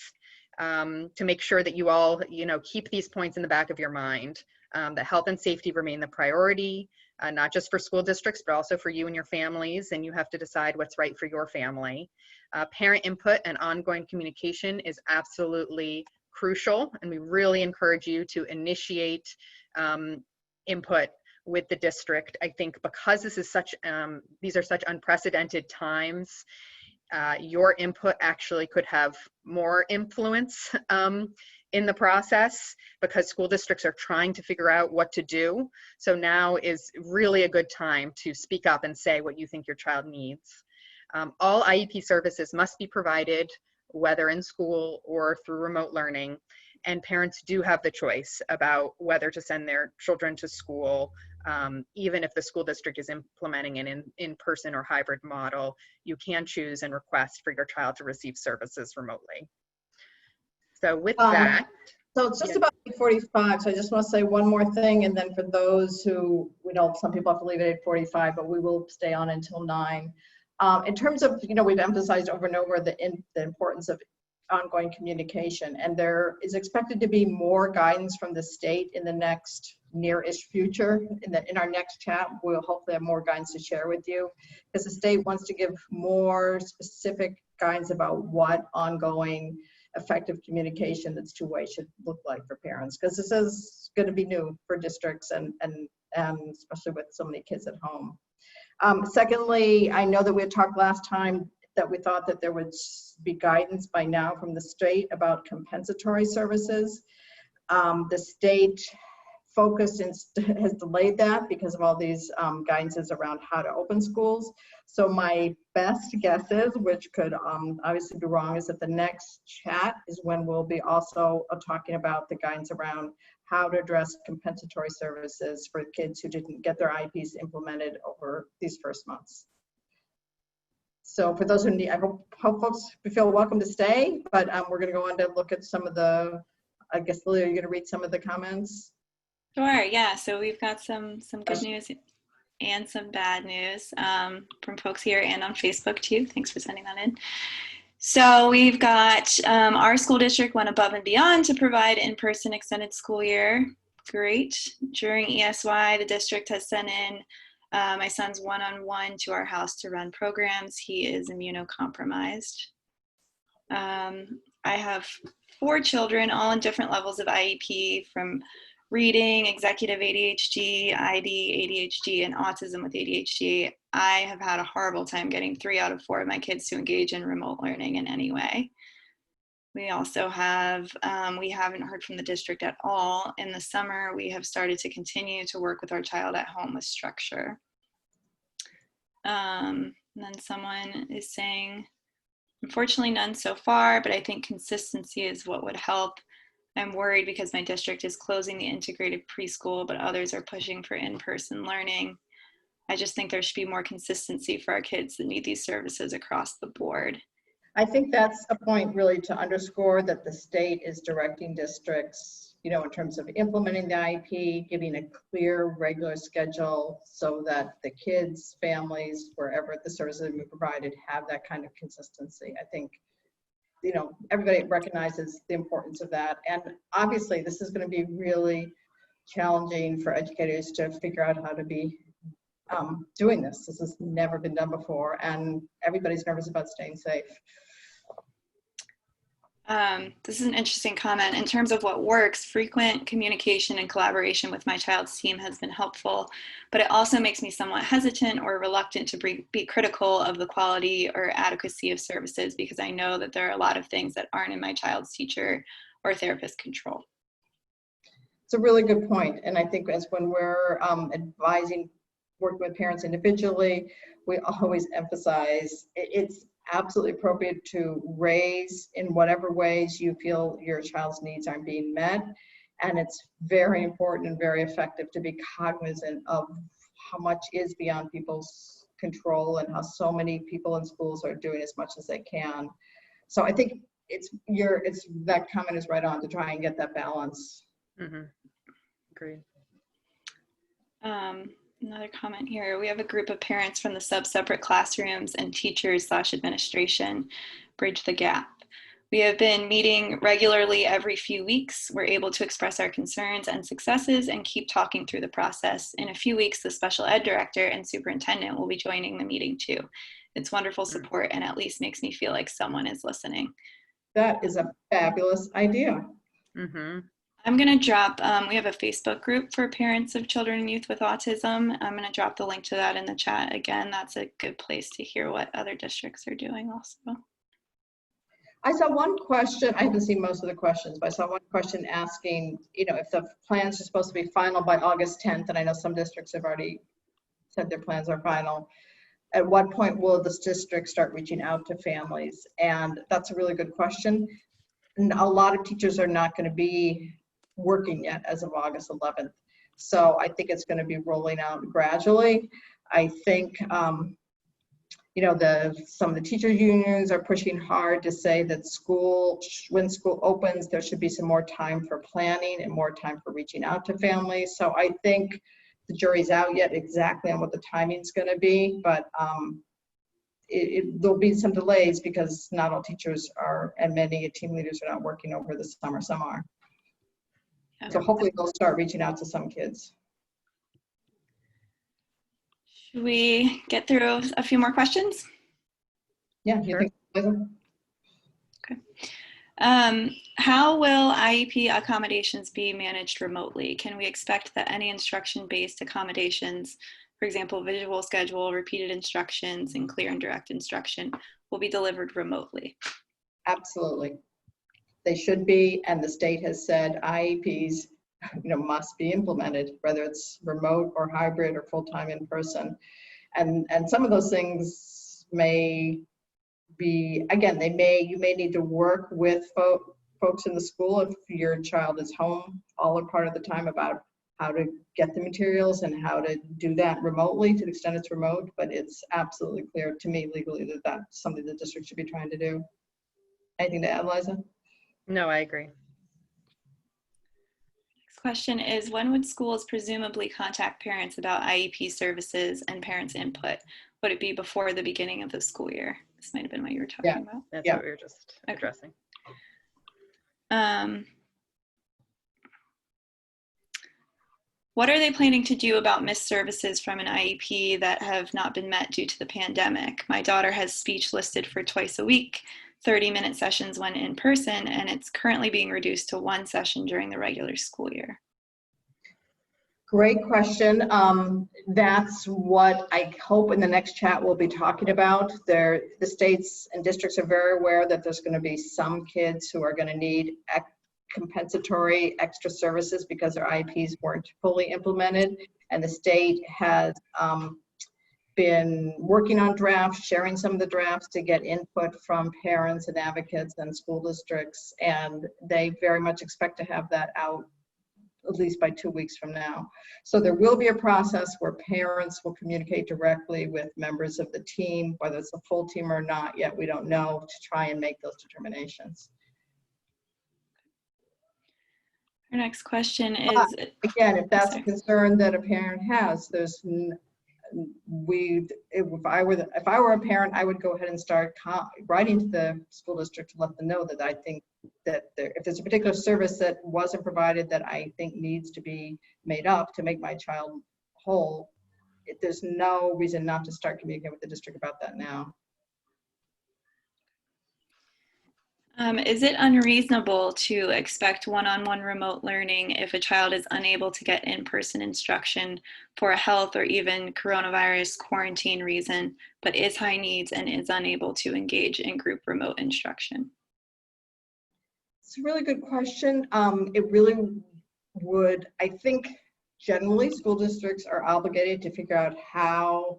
to make sure that you all, you know, keep these points in the back of your mind. That health and safety remain the priority, not just for school districts, but also for you and your families, and you have to decide what's right for your family. Parent input and ongoing communication is absolutely crucial, and we really encourage you to initiate input with the district. I think because this is these are such unprecedented times, your input actually could have more influence in the process, because school districts are trying to figure out what to do. So now is really a good time to speak up and say what you think your child needs. All IEP services must be provided, whether in school or through remote learning, and parents do have the choice about whether to send their children to school. Even if the school district is implementing an in-person or hybrid model, you can choose and request for your child to receive services remotely. So with that. So it's just about 8:45, so I just want to say one more thing, and then for those who, we know some people have to leave at 8:45, but we will stay on until 9. In terms of, you know, we've emphasized over and over the importance of ongoing communication. And there is expected to be more guidance from the state in the next near-ish future. In our next chat, we'll hopefully have more guidance to share with you, because the state wants to give more specific guidance about what ongoing effective communication that's two-way should look like for parents, because this is going to be new for districts and especially with so many kids at home. Secondly, I know that we had talked last time that we thought that there would be guidance by now from the state about compensatory services. The state focused and has delayed that because of all these guidances around how to open schools. So my best guess is, which could obviously be wrong, is that the next chat is when we'll be also talking about the guidance around how to address compensatory services for kids who didn't get their IEPs implemented over these first months. So for those who need, I hope folks feel welcome to stay, but we're going to go on to look at some of the, I guess, Lily, are you going to read some of the comments? Sure, yeah, so we've got some good news and some bad news from folks here and on Facebook too. Thanks for sending that in. So we've got our school district went above and beyond to provide in-person extended school year. Great. During ESY, the district has sent in my son's one-on-one to our house to run programs. He is immunocompromised. I have 4 children, all in different levels of IEP, from reading, executive ADHD, ID, ADHD, and autism with ADHD. I have had a horrible time getting 3 out of 4 of my kids to engage in remote learning in any way. We also have, we haven't heard from the district at all. In the summer, we have started to continue to work with our child at home with structure. And then someone is saying, unfortunately none so far, but I think consistency is what would help. I'm worried because my district is closing the integrated preschool, but others are pushing for in-person learning. I just think there should be more consistency for our kids that need these services across the board. I think that's a point really to underscore that the state is directing districts, you know, in terms of implementing the IEP, giving a clear, regular schedule so that the kids, families, wherever the services are being provided have that kind of consistency. I think, you know, everybody recognizes the importance of that. And obviously this is going to be really challenging for educators to figure out how to be doing this. This has never been done before, and everybody's nervous about staying safe. This is an interesting comment. In terms of what works, frequent communication and collaboration with my child's team has been helpful, but it also makes me somewhat hesitant or reluctant to be critical of the quality or adequacy of services, because I know that there are a lot of things that aren't in my child's teacher or therapist control. It's a really good point. And I think as when we're advising, working with parents individually, we always emphasize it's absolutely appropriate to raise in whatever ways you feel your child's needs aren't being met. And it's very important and very effective to be cognizant of how much is beyond people's control and how so many people in schools are doing as much as they can. So I think that comment is right on, to try and get that balance. Mm-hmm. Agreed. Another comment here. We have a group of parents from the separate classrooms and teachers/administration bridge the gap. We have been meeting regularly every few weeks. We're able to express our concerns and successes and keep talking through the process. In a few weeks, the special ed director and superintendent will be joining the meeting too. It's wonderful support and at least makes me feel like someone is listening. That is a fabulous idea. Mm-hmm. I'm going to drop, we have a Facebook group for parents of children and youth with autism. I'm going to drop the link to that in the chat. Again, that's a good place to hear what other districts are doing also. I saw one question, I haven't seen most of the questions, but I saw one question asking, you know, if the plans are supposed to be final by August 10th, and I know some districts have already said their plans are final, at what point will this district start reaching out to families? And that's a really good question. And a lot of teachers are not going to be working yet as of August 11th. So I think it's going to be rolling out gradually. I think, you know, some of the teacher unions are pushing hard to say that when school opens, there should be some more time for planning and more time for reaching out to families. So I think the jury's out yet exactly on what the timing's going to be, but there'll be some delays because not all teachers are, and many team leaders are not working over the summer. Some are. Yeah. So hopefully they'll start reaching out to some kids. Should we get through a few more questions? Yeah, you Sure. think, Liza? How will IEP accommodations be managed remotely? Can we expect that any instruction-based accommodations, for example, visual schedule, repeated instructions, and clear and direct instruction, will be delivered remotely? Absolutely. They should be, and the state has said IEPs, must be implemented, whether it's remote or hybrid or full-time in person. And some of those things may be, again, you may need to work with folks in the school if your child is home all or part of the time about how to get the materials and how to do that remotely to the extent it's remote, but it's absolutely clear to me legally that that's something the district should be trying to do. Anything to add, Liza? No, I agree. Next question is, when would schools presumably contact parents about IEP services and parents' input? Would it be before the beginning of the school year? This might have been what you were talking about. That's Yeah. what we were just addressing. What are they planning to do about missed services from an IEP that have not been met due to the pandemic? My daughter has speech listed for twice a week, 30-minute sessions when in person, and it's currently being reduced to one session during the regular school year. Great question. That's what I hope in the next chat we'll be talking about. The states and districts are very aware that there's going to be some kids who are going to need compensatory extra services because their IEPs weren't fully implemented, and the state has been working on drafts, sharing some of the drafts to get input from parents and advocates and school districts, and they very much expect to have that out at least by 2 weeks from now. So there will be a process where parents will communicate directly with members of the team, whether it's a full team or not yet, we don't know, to try and make those determinations. Our next question is, again, if that's a concern that a parent has, if I were a parent, I would go ahead and start writing to the school district to let them know that I think that if there's a particular service that wasn't provided that I think needs to be made up to make my child whole, there's no reason not to start communicating with the district about that now. Is it unreasonable to expect one-on-one remote learning if a child is unable to get in-person instruction for a health or even coronavirus quarantine reason, but is high needs and is unable to engage in group remote instruction? It's a really good question. It really would, I think generally school districts are obligated to figure out how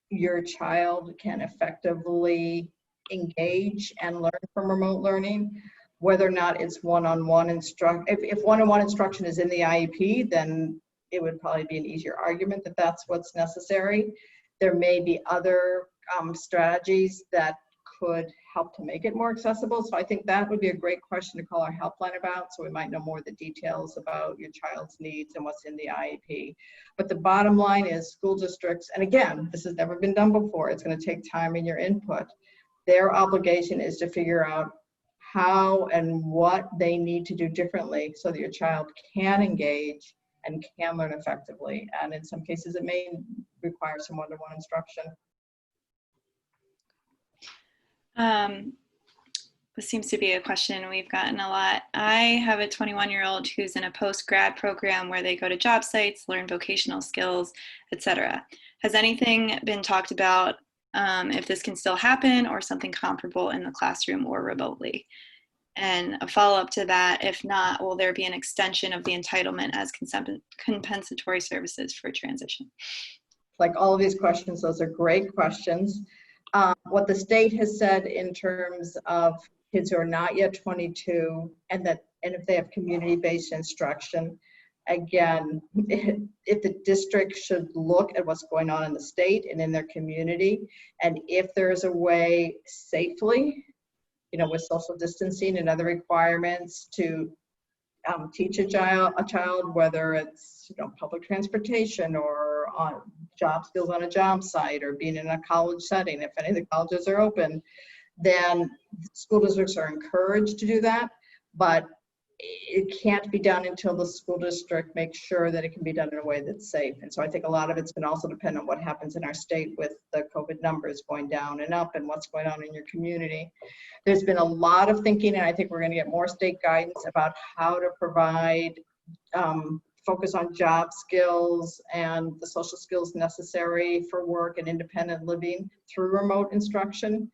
your child can effectively engage and learn from remote learning, whether or not it's one-on-one instruction. If one-on-one instruction is in the IEP, then it would probably be an easier argument that that's what's necessary. There may be other strategies that could help to make it more accessible. So I think that would be a great question to call our helpline about, so we might know more of the details about your child's needs and what's in the IEP. But the bottom line is school districts, and again, this has never been done before, it's going to take time and your input. Their obligation is to figure out how and what they need to do differently so that your child can engage and can learn effectively. And in some cases, it may require some one-to-one instruction. This seems to be a question we've gotten a lot. I have a 21-year-old who's in a post-grad program where they go to job sites, learn vocational skills, etc. Has anything been talked about if this can still happen or something comparable in the classroom or remotely? And a follow-up to that, if not, will there be an extension of the entitlement as compensatory services for transition? Like all of these questions, those are great questions. What the state has said in terms of kids who are not yet 22 and if they have community-based instruction, again, if the district should look at what's going on in the state and in their community, and if there's a way safely, with social distancing and other requirements to teach a child, whether it's public transportation or or on job skills on a job site or being in a college setting, if any of the colleges are open, then school districts are encouraged to do that, but it can't be done until the school district makes sure that it can be done in a way that's safe. And so I think a lot of it's going to also depend on what happens in our state with the COVID numbers going down and up and what's going on in your community. There's been a lot of thinking, and I think we're going to get more state guidance about how to provide focus on job skills and the social skills necessary for work and independent living through remote instruction,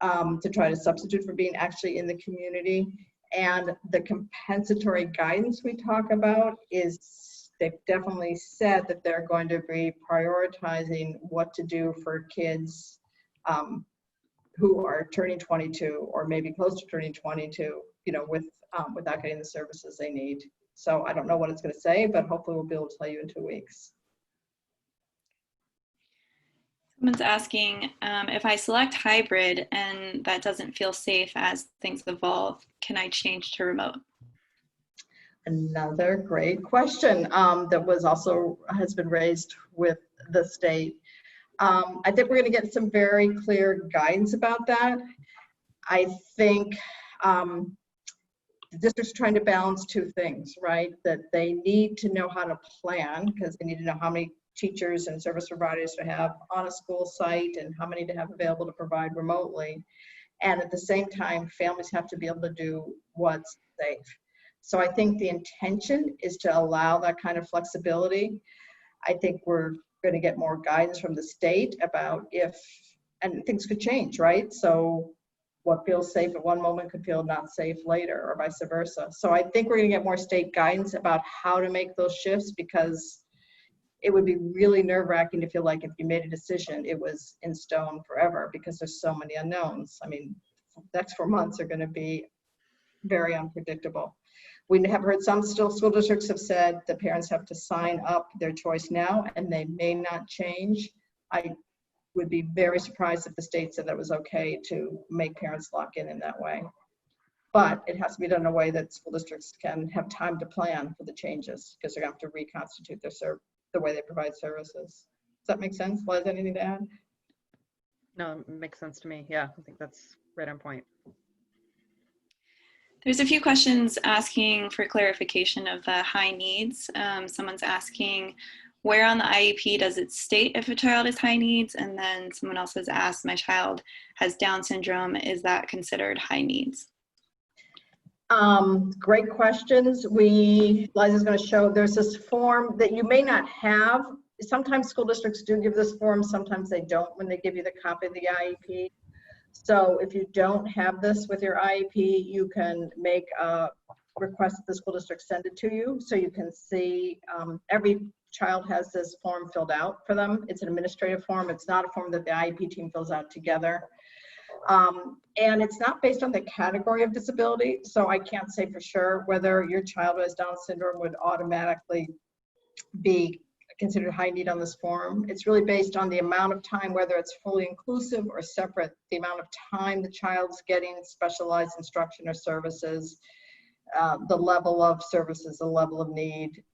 to try to substitute for being actually in the community. And the compensatory guidance we talk about is, they've definitely said that they're going to be prioritizing what to do for kids who are turning 22 or maybe close to turning 22, you know, without getting the services they need. So I don't know what it's going to say, but hopefully we'll be able to tell you in 2 weeks. Someone's asking, if I select hybrid and that doesn't feel safe as things evolve, can I change to remote? Another great question that was also has been raised with the state. I think we're going to get some very clear guidance about that. I think the district's trying to balance two things, right? That they need to know how to plan, because they need to know how many teachers and service providers to have on a school site and how many to have available to provide remotely. And at the same time, families have to be able to do what's safe. So I think the intention is to allow that kind of flexibility. I think we're going to get more guidance from the state about if, and things could change, right? So what feels safe at one moment could feel not safe later, or vice versa. So I think we're going to get more state guidance about how to make those shifts, because it would be really nerve-wracking to feel like if you made a decision, it was in stone forever, because there's so many unknowns. I mean, the next 4 months are going to be very unpredictable. We have heard some school districts have said the parents have to sign up their choice now, and they may not change. I would be very surprised if the state said that was okay to make parents lock in that way. But it has to be done in a way that school districts can have time to plan for the changes, because they're going to have to reconstitute the way they provide services. Does that make sense? Liza, anything to add? No, it makes sense to me. Yeah, I think that's right on point. There's a few questions asking for clarification of the high needs. Someone's asking, where on the IEP does it state if a child is high needs? And then someone else has asked, my child has Down syndrome, is that considered high needs? Great questions. Liza's going to show, there's this form that you may not have. Sometimes school districts do give this form, sometimes they don't when they give you the copy of the IEP. So if you don't have this with your IEP, you can make a request that the school district send it to you, so you can see. Every child has this form filled out for them. It's an administrative form. It's not a form that the IEP team fills out together. And it's not based on the category of disability, so I can't say for sure whether your child who has Down syndrome would automatically be considered high need on this form. It's really based on the amount of time, whether it's fully inclusive or separate, the amount of time the child's getting specialized instruction or services, the level of services, the level of need.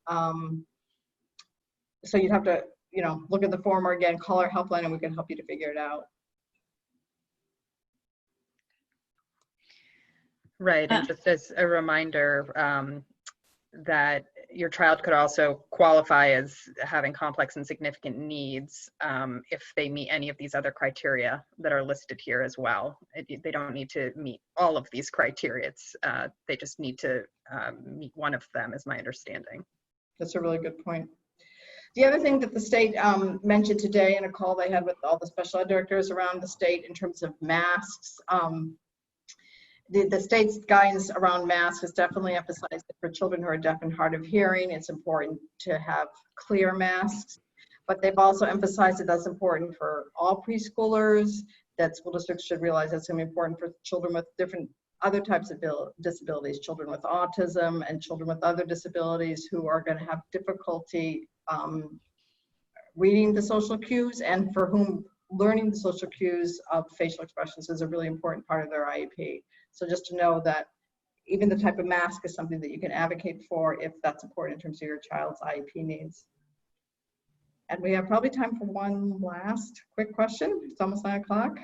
So you'd have to, look at the form, or again, call our helpline and we can help you to figure it out. Right, and just as a reminder, that your child could also qualify as having complex and significant needs if they meet any of these other criteria that are listed here as well. They don't need to meet all of these criteria. They just need to meet one of them, is my understanding. That's a really good point. The other thing that the state mentioned today in a call they had with all the special ed directors around the state in terms of masks, the state's guidance around masks has definitely emphasized that for children who are deaf and hard of hearing, it's important to have clear masks. But they've also emphasized that that's important for all preschoolers, that school districts should realize that's going to be important for children with different other types of disabilities, children with autism and children with other disabilities who are going to have difficulty reading the social cues, and for whom learning the social cues of facial expressions is a really important part of their IEP. So just to know that even the type of mask is something that you can advocate for if that's important in terms of your child's IEP needs. And we have probably time for one last quick question. It's almost 9 o'clock.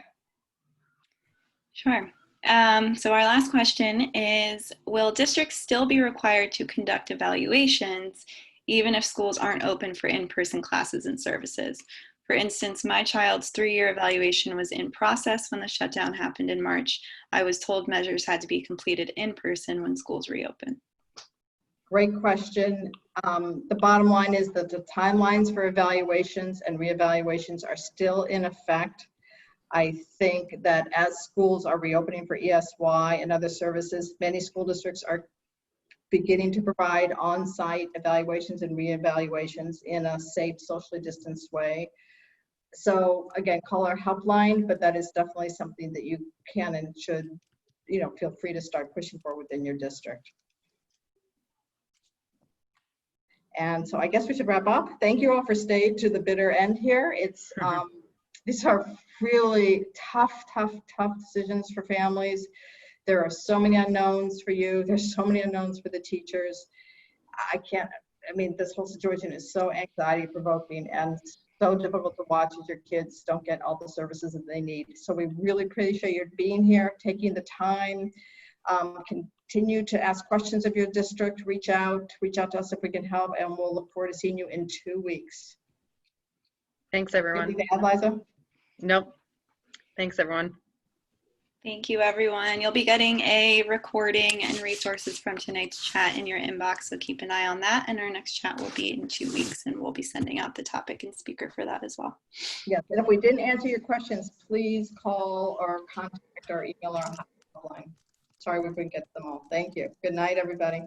Sure. So our last question is, will districts still be required to conduct evaluations even if schools aren't open for in-person classes and services? For instance, my child's 3-year evaluation was in process when the shutdown happened in March. I was told measures had to be completed in person when schools reopen. Great question. The bottom line is that the timelines for evaluations and reevaluations are still in effect. I think that as schools are reopening for ESY and other services, many school districts are beginning to provide on-site evaluations and reevaluations in a safe, socially distanced way. So again, call our helpline, but that is definitely something that you can and should, feel free to start pushing for within your district. And so I guess we should wrap up. Thank you all for staying to the bitter end here. It's these are really tough decisions for families. There are so many unknowns for you. There's so many unknowns for the teachers. This whole situation is so anxiety provoking and so difficult to watch as your kids don't get all the services that they need. So we really appreciate your being here, taking the time. Continue to ask questions of your district, reach out to us if we can help, and we'll look forward to seeing you in 2 weeks. Thanks, everyone. Anything to add, Liza? Nope. Thanks, everyone. Thank you, everyone. You'll be getting a recording and resources from tonight's chat in your inbox, so keep an eye on that. And our next chat will be in 2 weeks, and we'll be sending out the topic and speaker for that as well. Yes, and if we didn't answer your questions, please call or contact or email our hotline. Sorry we couldn't get them all. Thank you. Good night, everybody.